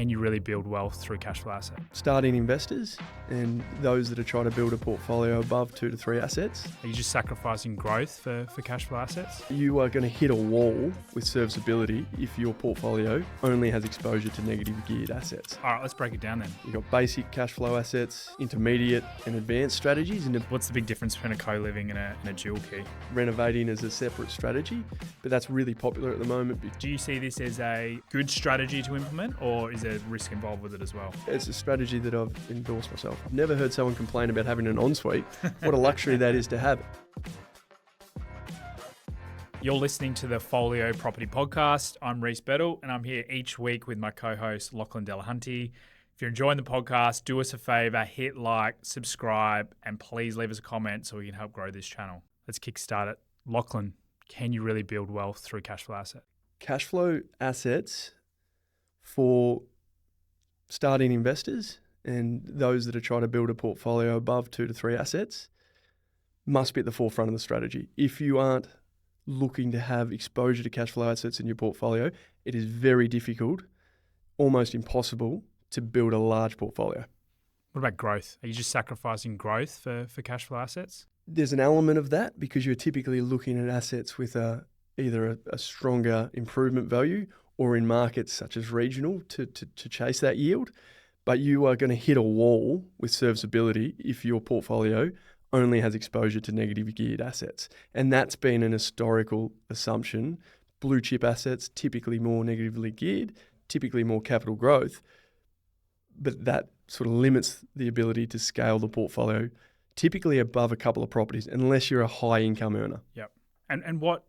can you really build wealth through cash flow assets? Starting investors and those that are trying to build a portfolio above 2 to 3 assets. Are you just sacrificing growth for cash flow assets? You are going to hit a wall with serviceability if your portfolio only has exposure to negative geared assets. All right, let's break it down then. You've got basic cash flow assets, intermediate and advanced strategies, and What's the big difference between a co-living and a dual key? renovating as a separate strategy. But that's really popular at the moment. Do you see this as a good strategy to implement, or is there risk involved with it as well? It's a strategy that I've endorsed myself. I've never heard someone complain about having an ensuite. What a luxury that is to have. You're listening to the Follio Property Podcast. I'm Reece Bettle, and I'm here each week with my co-host, Lachlan and Reece. If you're enjoying the podcast, do us a favour, hit like, subscribe, and please leave us a comment so we can help grow this channel. Let's kickstart it. Lachlan, can you really build wealth through cash flow assets? Cash flow assets for starting investors and those that are trying to build a portfolio above 2 to 3 assets must be at the forefront of the strategy. If you aren't looking to have exposure to cash flow assets in your portfolio, it is very difficult, almost impossible, to build a large portfolio. What about growth? Are you just sacrificing growth for cash flow assets? There's an element of that because you're typically looking at assets with either a stronger improvement value or in markets such as regional to chase that yield. But you are going to hit a wall with serviceability if your portfolio only has exposure to negative geared assets. And that's been an historical assumption. Blue chip assets, typically more negatively geared, typically more capital growth, but that sort of limits the ability to scale the portfolio typically above a couple of properties unless you're a high income earner. Yep. And what,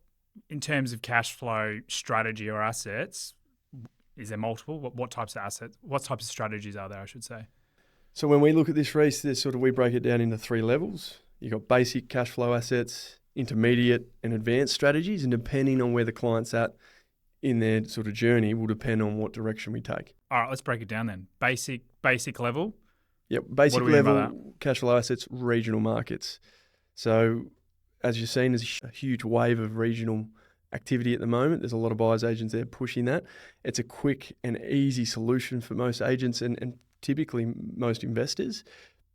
in terms of cash flow strategy or assets, is there multiple? What types of assets, what types of strategies are there, I should say? So when we look at this, Reece, we break it down into 3 levels. You've got basic cash flow assets, intermediate and advanced strategies, and depending on where the client's at in their sort of journey will depend on what direction we take. All right, let's break it down then. Basic level. Yep, basic What do we mean by level cash flow assets, regional markets. So as you've seen, there's a huge wave of regional activity at the moment. There's a lot of buyers agents there pushing that. It's a quick and easy solution for most agents and typically most investors,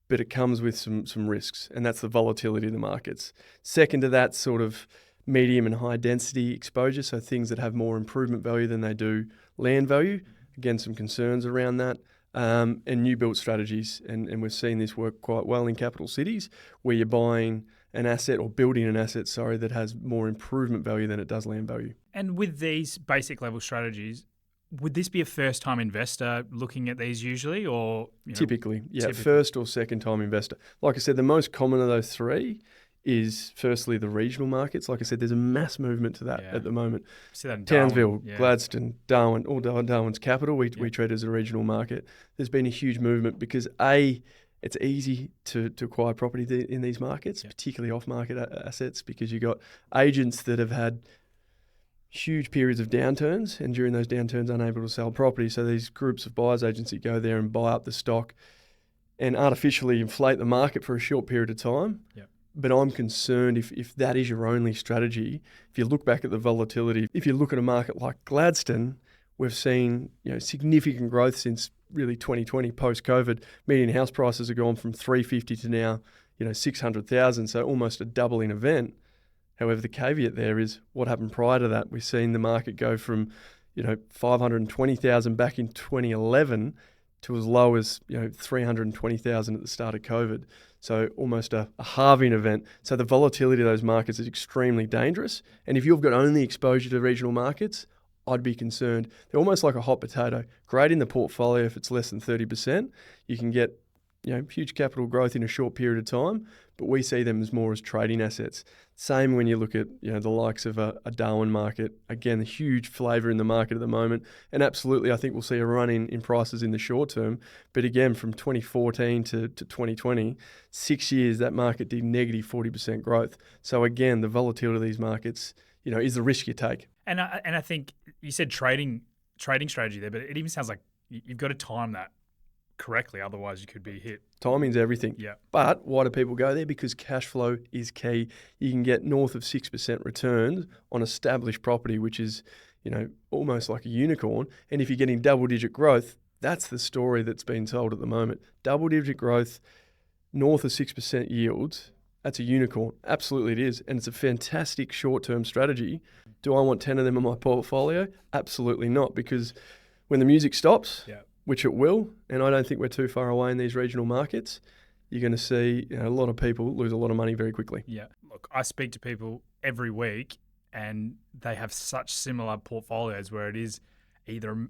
but it comes with some risks, and that's the volatility of the markets. Second to that, sort of medium and high density exposure, so things that have more improvement value than they do land value. Again, some concerns around that. And new build strategies, and we've seen this work quite well in capital cities where you're buying an asset or building an asset, that has more improvement value than it does land value. And with these basic level strategies, would this be a first time investor looking at these usually, or Typically, first or second time investor. Like I said, the most common of those 3 is firstly the regional markets. Like I said, there's a mass movement to that at the moment. See that in Townsville, Darwin, Gladstone, Darwin, all Darwin's capital, we treat as a regional market. There's been a huge movement because it's easy to acquire property in these markets, particularly off-market assets, because you've got agents that have had huge periods of downturns and during those downturns unable to sell property. So these groups of buyers agents that go there and buy up the stock and artificially inflate the market for a short period of time. Yep. But I'm concerned if that is your only strategy, if you look back at the volatility, if you look at a market like Gladstone, we've seen significant growth since really 2020 post-COVID. Median house prices have gone from 350 to now 600,000, so almost a doubling event. However, the caveat there is what happened prior to that. We've seen the market go from 520,000 back in 2011 to as low as 320,000 at the start of COVID. So almost a halving event. So the volatility of those markets is extremely dangerous. And if you've got only exposure to regional markets, I'd be concerned. They're almost like a hot potato. Great in the portfolio if it's less than 30%. You can get huge capital growth in a short period of time, but we see them as more as trading assets. Same when you look at the likes of a Darwin market. Again, a huge flavour in the market at the moment, and absolutely I think we'll see a run in prices in the short term. But again, from 2014 to 2020, 6 years, that market did negative 40% growth. So again, the volatility of these markets is the risk you take. And I think you said trading strategy there, but it even sounds like you've got to time that correctly, otherwise you could be hit. Timing's everything. Yeah. But why do people go there? Because cash flow is key. You can get north of 6% returns on established property, which is, almost like a unicorn. And if you're getting double-digit growth, That's the story that's been told at the moment. Double-digit growth, north of 6% yields. That's a unicorn. Absolutely it is. And it's a fantastic short-term strategy. Do I want 10 of them in my portfolio? Absolutely not, because when the music stops, which it will, and I don't think we're too far away in these regional markets, you're going to see a lot of people lose a lot of money very quickly. Yeah. Look, I speak to people every week and they have such similar portfolios where it is either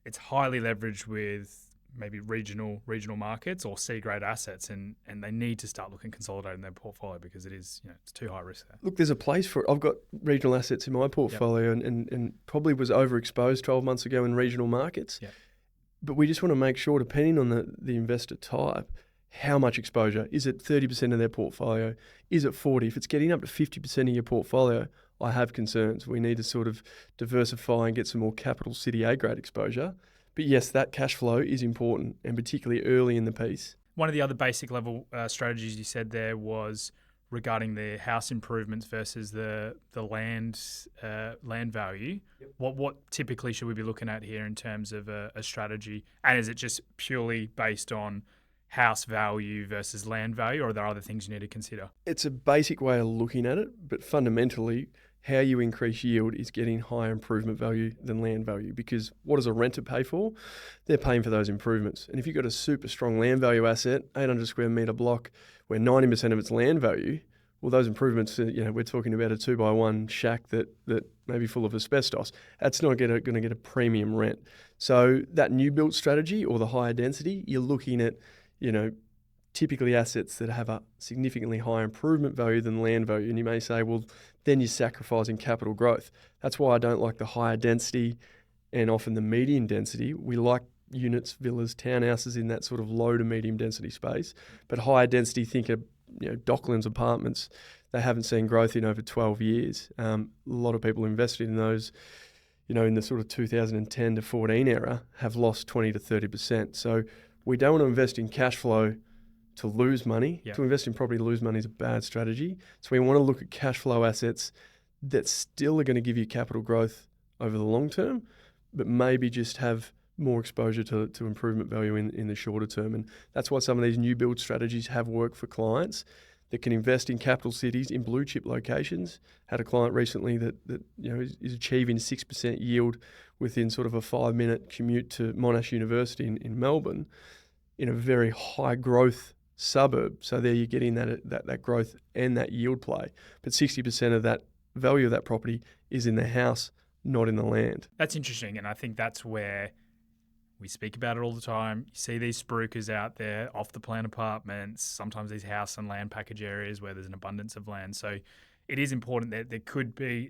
it's highly leveraged with maybe regional markets or C-grade assets, and they need to start looking consolidating their portfolio because it is, it's too high risk there. Look, there's a place for it. I've got regional assets in my portfolio and probably was overexposed 12 months ago in regional markets. Yep. But we just want to make sure, depending on the investor type, how much exposure. Is it 30% of their portfolio? Is it 40%? If it's getting up to 50% of your portfolio, I have concerns. We need to sort of diversify and get some more capital city A-grade exposure. But yes, that cash flow is important, and particularly early in the piece. One of the other basic level strategies you said there was regarding the house improvements versus the land value. Yep. What typically should we be looking at here in terms of a strategy? And is it just purely based on house value versus land value, or are there other things you need to consider? It's a basic way of looking at it, but fundamentally, how you increase yield is getting higher improvement value than land value, because what does a renter pay for? They're paying for those improvements. And if you've got a super strong land value asset, 800 square metre block, where 90% of it's land value, well, those improvements, we're talking about a 2x1 shack that may be full of asbestos. That's not going to get a premium rent. So that new build strategy or the higher density, you're looking at, typically assets that have a significantly higher improvement value than land value. And you may say, well, then you're sacrificing capital growth. That's why I don't like the higher density and often the medium density. We like units, villas, townhouses in that sort of low to medium density space. But higher density, think of Docklands apartments. They haven't seen growth in over 12 years. A lot of people invested in those, in the sort of 2010 to 14 era have lost 20 to 30%. So we don't want to invest in cash flow to lose money. Yep. To invest in property to lose money is a bad strategy. So we want to look at cash flow assets that still are going to give you capital growth over the long term, but maybe just have more exposure to improvement value in the shorter term. And that's why some of these new build strategies have worked for clients that can invest in capital cities in blue chip locations. Had a client recently that is achieving 6% yield within sort of a 5-minute commute to Monash University in Melbourne in a very high growth suburb. So there you're getting that growth and that yield play. But 60% of that value of that property is in the house, not in the land. That's interesting, and I think that's where we speak about it all the time. You see these spruikers out there, off the plan apartments, sometimes these house and land package areas where there's an abundance of land. So it is important that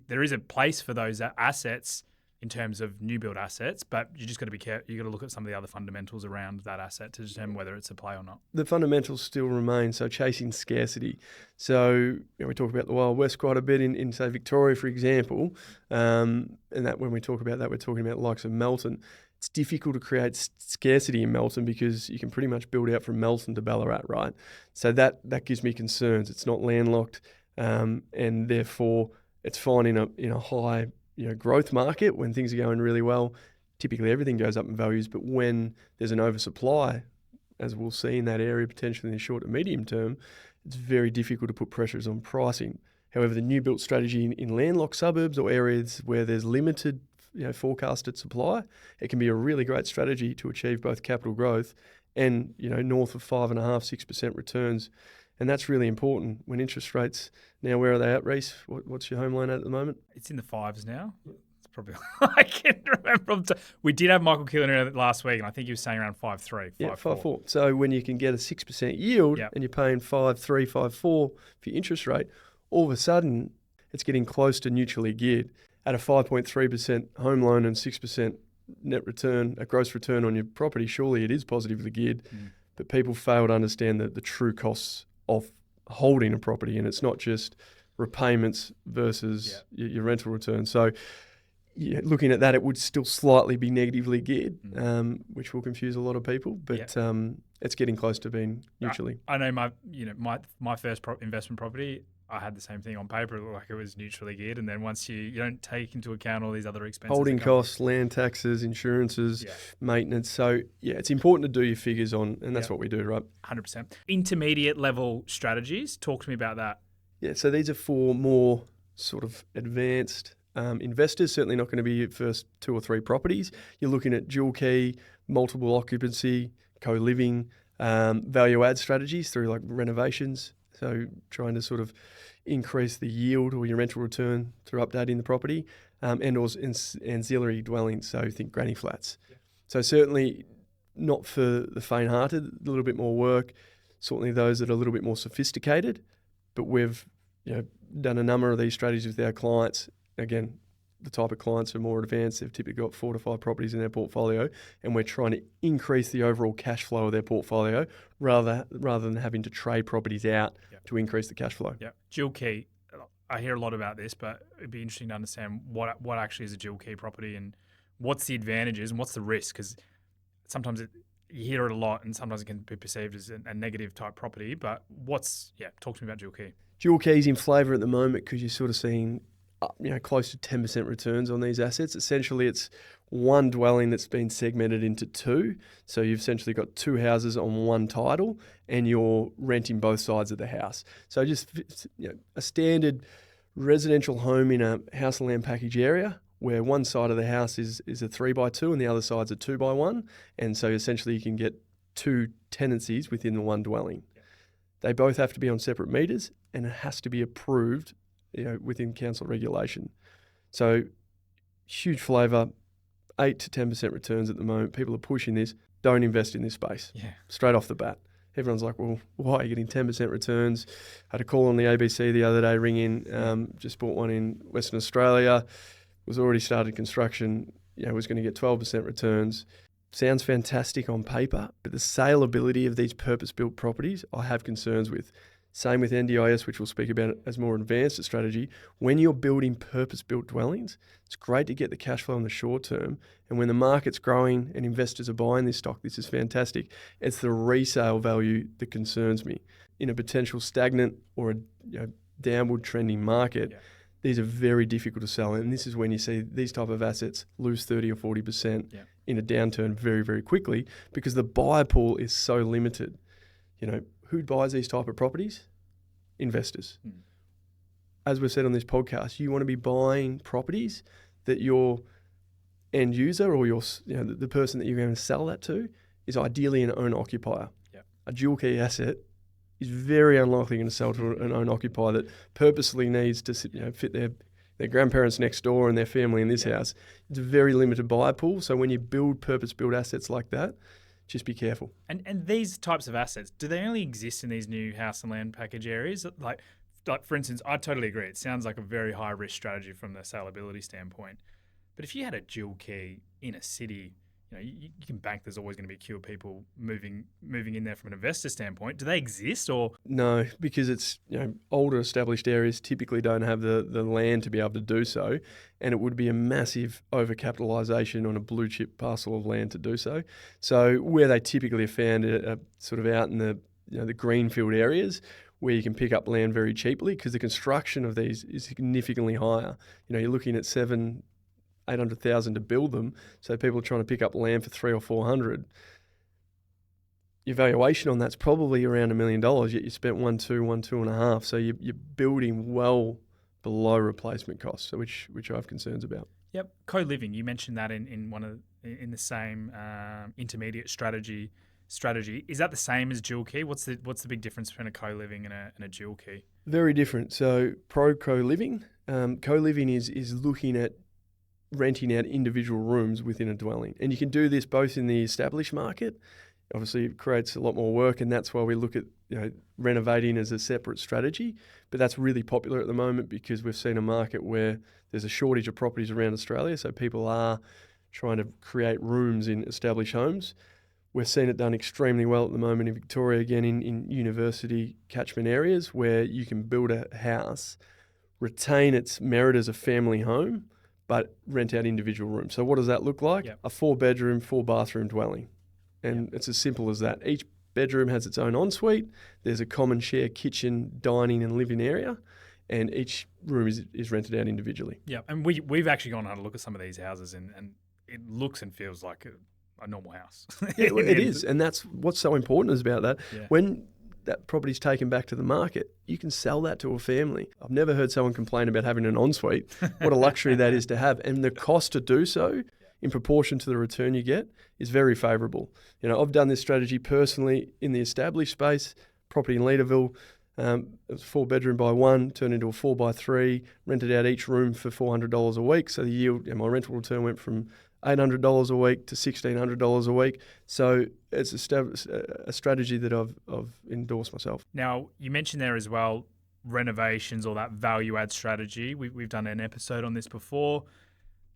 there is a place for those assets in terms of new build assets, but you just got to be careful. You got to look at some of the other fundamentals around that asset to determine whether it's a play or not. The fundamentals still remain. So chasing scarcity. So we talk about the Wild West quite a bit in say Victoria, for example, and that when we talk about that, we're talking about the likes of Melton. It's difficult to create scarcity in Melton because you can pretty much build out from Melton to Ballarat, right? So that gives me concerns. It's not landlocked, and therefore it's fine in a high growth market when things are going really well. Typically everything goes up in values, but when there's an oversupply, as we'll see in that area potentially in the short to medium term, it's very difficult to put pressures on pricing. However, the new built strategy in landlocked suburbs or areas where there's limited forecasted supply, it can be a really great strategy to achieve both capital growth and north of 5.5-6% returns. And that's really important when interest rates now, where are they at, Reece? What's your home loan at the moment? It's in the 5s now. It's probably I can't remember. We did have Michael Killen in last week, and I think he was saying around 5.3, 5.4. Yeah, 5.4. So when you can get a 6% yield and you're paying 5.3, 5.4 for your interest rate, all of a sudden it's getting close to neutrally geared. At a 5.3% home loan and 6% net return, a gross return on your property, surely it is positively geared. But people fail to understand the true costs of holding a property, and it's not just repayments versus your rental return. So looking at that, it would still slightly be negatively geared, which will confuse a lot of people, but it's getting close to being neutrally. I know my first investment property, I had the same thing on paper. It looked like it was neutrally geared. And then once you don't take into account all these other expenses. Holding costs, land taxes, insurances, Yeah. maintenance. So, yeah, it's important to do your figures on, and that's what we do, right? 100%. Intermediate level strategies. Talk to me about that. Yeah, so these are for more sort of advanced investors, certainly not going to be your first 2 or 3 properties. You're looking at dual key, multiple occupancy, co-living, value add strategies through like renovations. So trying to sort of increase the yield or your rental return through updating the property, and also ancillary dwellings. So think granny flats. Yeah. So certainly not for the faint-hearted, a little bit more work. Certainly those that are a little bit more sophisticated, but we've done a number of these strategies with our clients. Again, the type of clients are more advanced. They've typically got 4 to 5 properties in their portfolio, and we're trying to increase the overall cash flow of their portfolio rather than having to trade properties out to increase the cash flow. Yeah, dual key. I hear a lot about this, but it'd be interesting to understand what actually is a dual key property and what's the advantages and what's the risk, because sometimes you hear it a lot, and sometimes it can be perceived as a negative type property. But talk to me about dual key. Dual key's in flavour at the moment because you're sort of seeing close to 10% returns on these assets. Essentially, it's one dwelling that's been segmented into 2. So you've essentially got 2 houses on one title, and you're renting both sides of the house. So just a standard residential home in a house and land package area where one side of the house is a 3x2 and the other side's a 2x1. And so essentially you can get 2 tenancies within the one dwelling. Yeah. They both have to be on separate meters, and it has to be approved within council regulation. So huge flavour, 8 to 10% returns at the moment. People are pushing this. Don't invest in this space. Yeah. Straight off the bat. Everyone's like, well, why are you getting 10% returns? Had a call on the ABC the other day, ring in, just bought one in Western Australia, was already started construction, was going to get 12% returns. Sounds fantastic on paper, but the saleability of these purpose-built properties I have concerns with. Same with NDIS, which we'll speak about as more advanced strategy. When you're building purpose-built dwellings, it's great to get the cash flow in the short term. And when the market's growing and investors are buying this stock, this is fantastic. It's the resale value that concerns me. In a potential stagnant or a downward trending market, these are very difficult to sell. And this is when you see these type of assets lose 30 or 40% in a downturn very, very quickly because the buyer pool is so limited. Who buys these type of properties? Investors. As we've said on this podcast, you want to be buying properties that your end user or the person that you're going to sell that to is ideally an owner occupier. Yep. A dual key asset is very unlikely going to sell to an owner occupier that purposely needs to fit their grandparents next door and their family in this house. It's a very limited buyer pool. So when you build purpose-built assets like that, just be careful. And these types of assets, do they only exist in these new house and land package areas? Like for instance, I totally agree. It sounds like a very high risk strategy from the saleability standpoint. But if you had a dual key in a city, you can bank there's always going to be a queue of people moving in there from an investor standpoint. Do they exist or? No, because it's older established areas typically don't have the land to be able to do so, and it would be a massive overcapitalisation on a blue chip parcel of land to do so. So where they typically are found are sort of out in the greenfield areas where you can pick up land very cheaply because the construction of these is significantly higher. You're looking at 800,000 to build them, so people are trying to pick up land for 300 or 400. Your valuation on that's probably around $1 million, yet you spent 2.5. So you're building well below replacement costs, so which I have concerns about. Yep, co-living. You mentioned that in the same intermediate strategy. Is that the same as dual key? What's the big difference between a co-living and a dual key? Very different. So pro co-living, co-living is looking at renting out individual rooms within a dwelling. And you can do this both in the established market. Obviously, it creates a lot more work, and that's why we look at renovating as a separate strategy. But that's really popular at the moment because we've seen a market where there's a shortage of properties around Australia, so people are trying to create rooms in established homes. We're seeing it done extremely well at the moment in Victoria, again in university catchment areas where you can build a house, retain its merit as a family home, but rent out individual rooms. So what does that look like? Yep. A 4-bedroom, 4-bathroom dwelling. And it's as simple as that. Each bedroom has its own ensuite. There's a common share kitchen, dining and living area, and each room is rented out individually. Yeah, and we've actually gone and had a look at some of these houses, and it looks and feels like a normal house. Yeah, it is, and that's what's so important is about that. Yeah. When that property's taken back to the market, you can sell that to a family. I've never heard someone complain about having an ensuite. What a luxury that is to have, and the cost to do so, in proportion to the return you get, is very favourable. You know, I've done this strategy personally in the established space, property in Leederville. It was 4-bedroom by 1, turned into a 4x3, rented out each room for $400 a week. So the yield, my rental return went from $800 a week to $1,600 a week. So it's a strategy that I've endorsed myself. Now, you mentioned there as well, renovations or that value add strategy. We've done an episode on this before.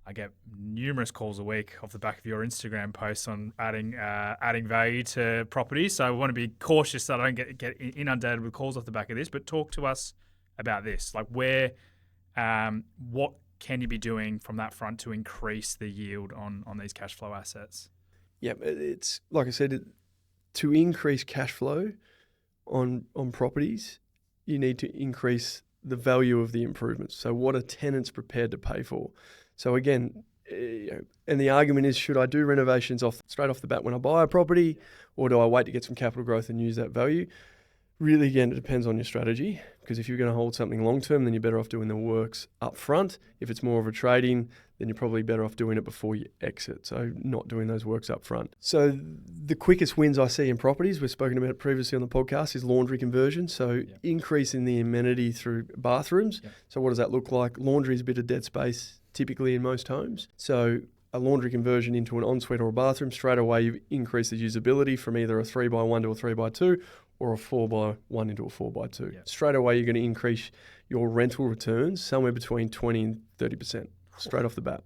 I get numerous calls a week off the back of your Instagram posts on adding value to properties. So I want to be cautious that I don't get inundated with calls off the back of this. But talk to us about this, like what can you be doing from that front to increase the yield on these cash flow assets? Yeah, it's like I said, to increase cash flow on properties, you need to increase the value of the improvements. So what are tenants prepared to pay for? So again, and the argument is, should I do renovations straight off the bat when I buy a property, or do I wait to get some capital growth and use that value? Really, again, it depends on your strategy, because if you're going to hold something long term, then you're better off doing the works up front. If it's more of a trading, then you're probably better off doing it before you exit, so not doing those works up front. So the quickest wins I see in properties, we've spoken about it previously on the podcast, is laundry conversion. So increasing the amenity through bathrooms. So what does that look like? Laundry is a bit of dead space typically in most homes. So a laundry conversion into an ensuite or a bathroom, straight away you've increased the usability from either a 3x1 to a 3x2 or a 4x1 into a 4x2. Straight away you're going to increase your rental returns somewhere between 20 and 30% straight off the bat.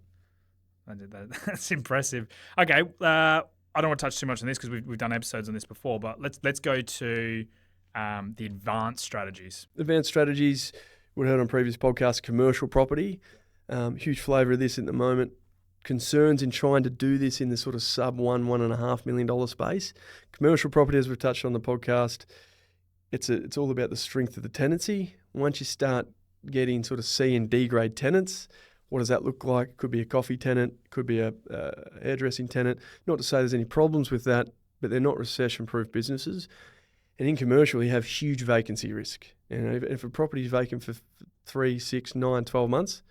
That's impressive. Okay, I don't want to touch too much on this because we've done episodes on this before, but let's go to the advanced strategies. Advanced strategies, we heard on previous podcasts, commercial property. Huge flavour of this at the moment. Concerns in trying to do this in the sort of sub $1.5 million space. Commercial property, as we've touched on the podcast, it's all about the strength of the tenancy. Once you start getting sort of C and D grade tenants, what does that look like? Could be a coffee tenant, could be a hairdressing tenant. Not to say there's any problems with that, but they're not recession-proof businesses. And in commercial, you have huge vacancy risk. And if a property is vacant for 3, 6, 9, 12 months,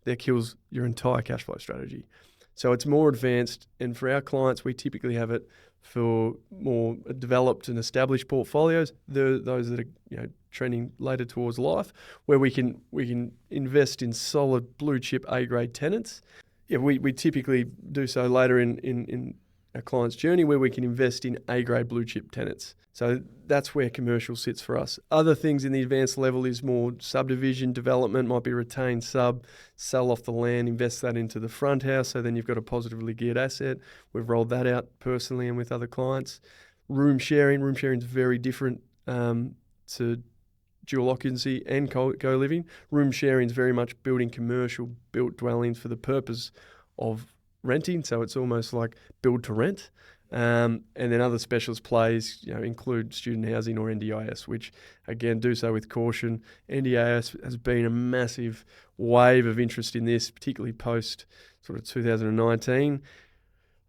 that kills your entire cash flow strategy. So it's more advanced, and for our clients, we typically have it for more developed and established portfolios, those that are trending later towards life, where we can invest in solid blue chip A grade tenants. Yeah, we typically do so later in our client's journey, where we can invest in A grade blue chip tenants. So that's where commercial sits for us. Other things in the advanced level is more subdivision development, might be retained sub, sell off the land, invest that into the front house, so then you've got a positively geared asset. We've rolled that out personally and with other clients. Room sharing is very different to dual occupancy and co-living. Room sharing is very much building commercial built dwellings for the purpose of renting, so it's almost like build to rent. And then other specialist plays, include student housing or NDIS, which again do so with caution. NDIS has been a massive wave of interest in this, particularly post sort of 2019.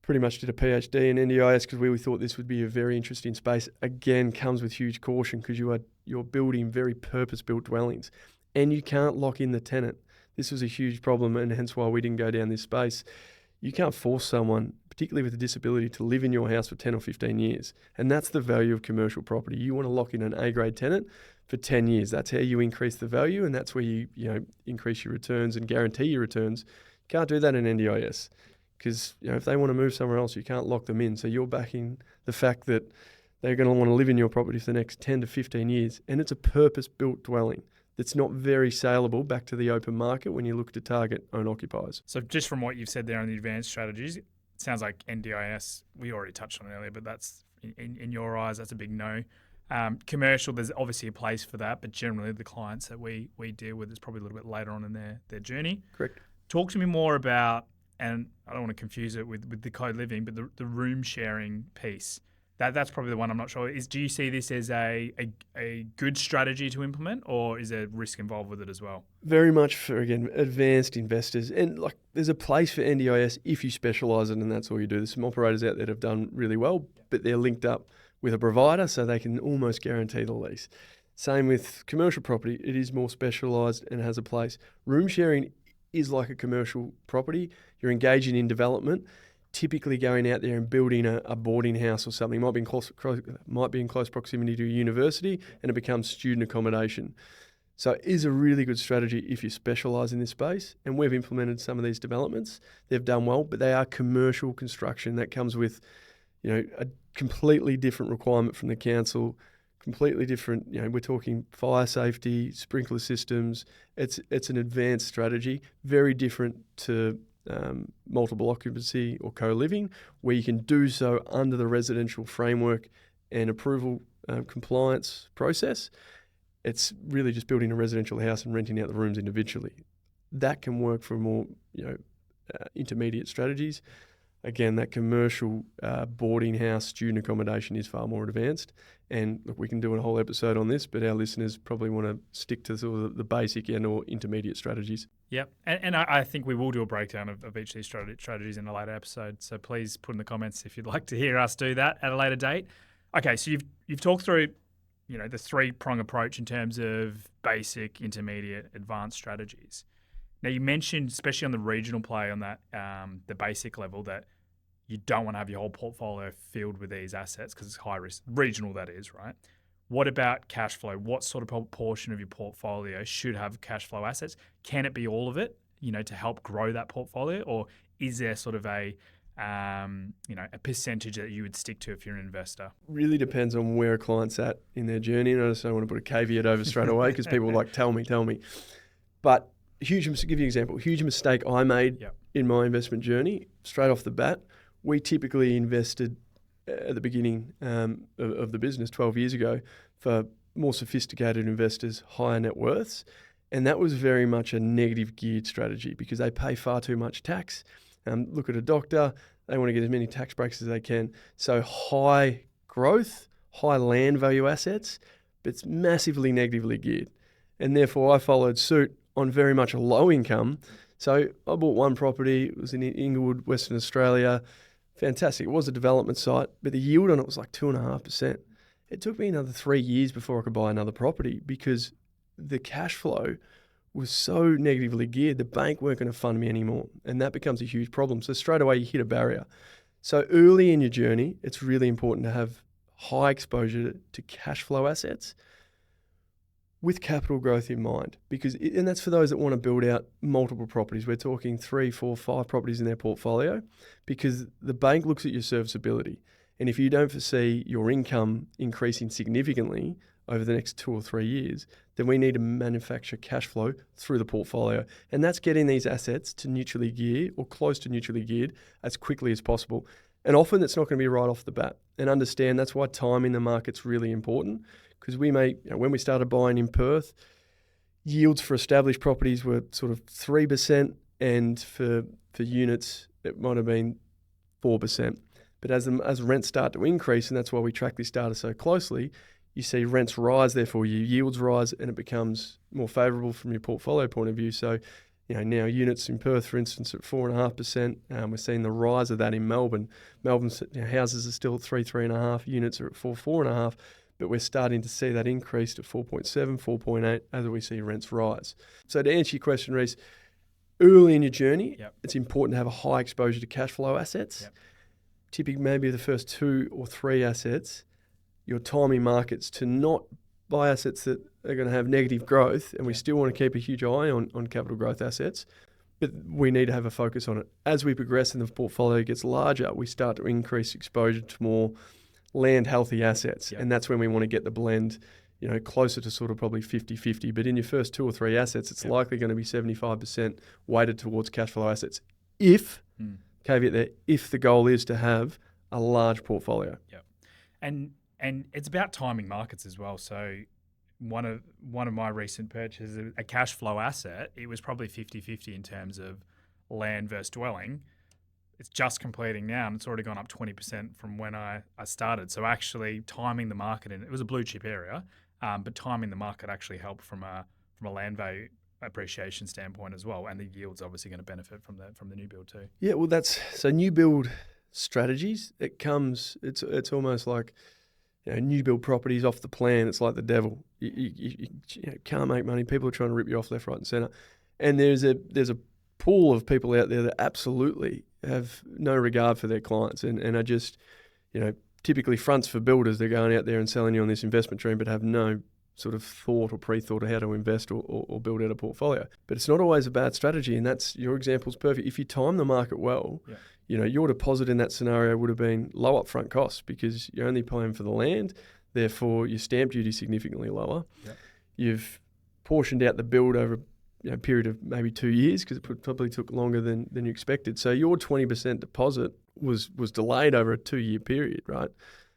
Pretty much did a PhD in NDIS because we thought this would be a very interesting space. Again, comes with huge caution because you're building very purpose-built dwellings, and you can't lock in the tenant. This was a huge problem, and hence why we didn't go down this space. You can't force someone, particularly with a disability, to live in your house for 10 or 15 years. And that's the value of commercial property. You want to lock in an A-grade tenant for 10 years. That's how you increase the value, and that's where you increase your returns and guarantee your returns. You can't do that in NDIS because if they want to move somewhere else, you can't lock them in. So you're backing the fact that they're going to want to live in your property for the next 10 to 15 years, and it's a purpose-built dwelling that's not very saleable back to the open market when you look to target owner-occupiers. So just from what you've said there on the advanced strategies, it sounds like NDIS, we already touched on it earlier, but that's, in your eyes, that's a big no. Commercial, there's obviously a place for that, but generally the clients that we deal with is probably a little bit later on in their journey. Correct. Talk to me more about, and I don't want to confuse it with the co-living, but the room sharing piece. That's probably the one I'm not sure. Do you see this as a good strategy to implement, or is there risk involved with it as well? Very much for, again, advanced investors. And like, there's a place for NDIS if you specialise in it, and that's all you do. There's some operators out there that have done really well, but they're linked up with a provider, so they can almost guarantee the lease. Same with commercial property. It is more specialised and has a place. Room sharing is like a commercial property. You're engaging in development, typically going out there and building a boarding house or something. Might be in close proximity to a university, and it becomes student accommodation. So it is a really good strategy if you specialise in this space. And we've implemented some of these developments. They've done well, but they are commercial construction. That comes with, a completely different requirement from the council, completely different. We're talking fire safety, sprinkler systems. It's an advanced strategy, very different to multiple occupancy or co-living, where you can do so under the residential framework and approval compliance process. It's really just building a residential house and renting out the rooms individually. That can work for more intermediate strategies. Again, that commercial boarding house student accommodation is far more advanced. And look, we can do a whole episode on this, but our listeners probably want to stick to sort of the basic and or intermediate strategies. Yep. And I think we will do a breakdown of each of these strategies in a later episode. So please put in the comments if you'd like to hear us do that at a later date. Okay, so you've talked through, the three-prong approach in terms of basic, intermediate, advanced strategies. Now, you mentioned, especially on the regional play on that, the basic level, that you don't want to have your whole portfolio filled with these assets because it's high risk, regional that is, right? What about cash flow? What sort of proportion of your portfolio should have cash flow assets? Can it be all of it, to help grow that portfolio? Or is there sort of a percentage that you would stick to if you're an investor? Really depends on where a client's at in their journey. And I just don't want to put a caveat over straight away because people are like, tell me. But give you an example, huge mistake I made in my investment journey, straight off the bat. We typically invested at the beginning of the business 12 years ago for more sophisticated investors, higher net worths. And that was very much a negative geared strategy because they pay far too much tax. Look at a doctor, they want to get as many tax breaks as they can. So high growth, high land value assets, but it's massively negatively geared. And therefore I followed suit on very much a low income. So I bought one property, it was in Inglewood, Western Australia. Fantastic. It was a development site, but the yield on it was like 2.5%. It took me another 3 years before I could buy another property because the cash flow was so negatively geared, the bank weren't going to fund me anymore. And that becomes a huge problem. So straight away you hit a barrier. So early in your journey, it's really important to have high exposure to cash flow assets with capital growth in mind, and that's for those that want to build out multiple properties. We're talking 3, 4, 5 properties in their portfolio, because the bank looks at your serviceability. And if you don't foresee your income increasing significantly over the next 2 or 3 years, then we need to manufacture cash flow through the portfolio. And that's getting these assets to neutrally geared or close to neutrally geared as quickly as possible. And often it's not going to be right off the bat. And understand that's why time in the market's really important. Because we may, when we started buying in Perth, yields for established properties were sort of 3%, and for units it might have been 4%. But as rents start to increase, and that's why we track this data so closely, you see rents rise, therefore your yields rise, and it becomes more favourable from your portfolio point of view. So, now units in Perth, for instance, at 4.5%. We're seeing the rise of that in Melbourne. Melbourne's houses are still at 3.5. Units are at 4.5. But we're starting to see that increase to 4.7, 4.8 as we see rents rise. So to answer your question, Reece, early in your journey, It's important to have a high exposure to cash flow assets. Typically maybe the first 2 or 3 assets, your timing markets to not buy assets that are going to have negative growth, and we still want to keep a huge eye on capital growth assets, but we need to have a focus on it. As we progress and the portfolio gets larger, we start to increase exposure to more land healthy assets. And that's when we want to get the blend, closer to sort of probably 50-50. But in your first 2 or 3 assets, it's likely going to be 75% weighted towards cash flow assets. Caveat there, if the goal is to have a large portfolio. And it's about timing markets as well. So one of my recent purchases, a cash flow asset, it was probably 50-50 in terms of land versus dwelling. it's just completing now, and it's already gone up 20% from when I started. So actually timing the market, and it was a blue chip area, but timing the market actually helped from a land value appreciation standpoint as well, and the yield's obviously going to benefit from the new build too. Yeah, well, that's so new build strategies. It's almost like, new build properties off the plan. It's like the devil. You can't make money. People are trying to rip you off left, right, and centre. And there's a pool of people out there that absolutely have no regard for their clients and are just, typically fronts for builders. They're going out there and selling you on this investment dream, but have no sort of thought or pre-thought of how to invest or build out a portfolio. But it's not always a bad strategy, and that's your example's perfect. If you time the market well, your deposit in that scenario would have been low upfront costs because you're only paying for the land, therefore your stamp duty is significantly lower. Yep. You've portioned out the build over a period of maybe 2 years because it probably took longer than you expected. So your 20% deposit was delayed over a 2-year period, right?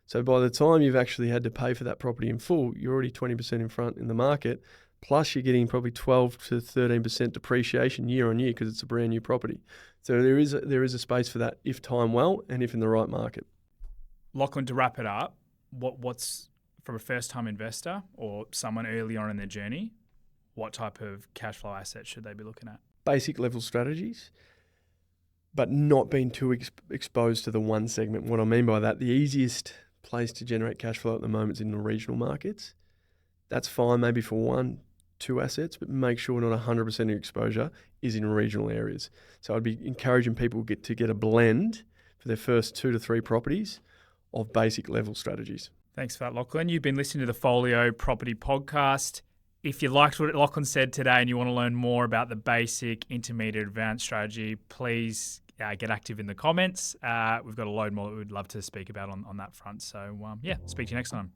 So by the time you've actually had to pay for that property in full, you're already 20% in front in the market, plus you're getting probably 12 to 13% depreciation year on year because it's a brand new property. So there is a space for that if timed well and if in the right market. Lachlan, to wrap it up, what's from a first-time investor or someone early on in their journey, what type of cash flow assets should they be looking at? Basic level strategies, but not being too exposed to the one segment. What I mean by that, the easiest place to generate cash flow at the moment is in the regional markets. That's fine maybe for 1-2 assets, but make sure not 100% of your exposure is in regional areas. So I'd be encouraging people to get a blend for their first 2 to 3 properties of basic level strategies. Thanks for that, Lachlan. You've been listening to the Follio Property Podcast. If you liked what Lachlan said today and you want to learn more about the basic, intermediate, advanced strategy, please get active in the comments. We've got a load more that we'd love to speak about on that front. So, speak to you next time.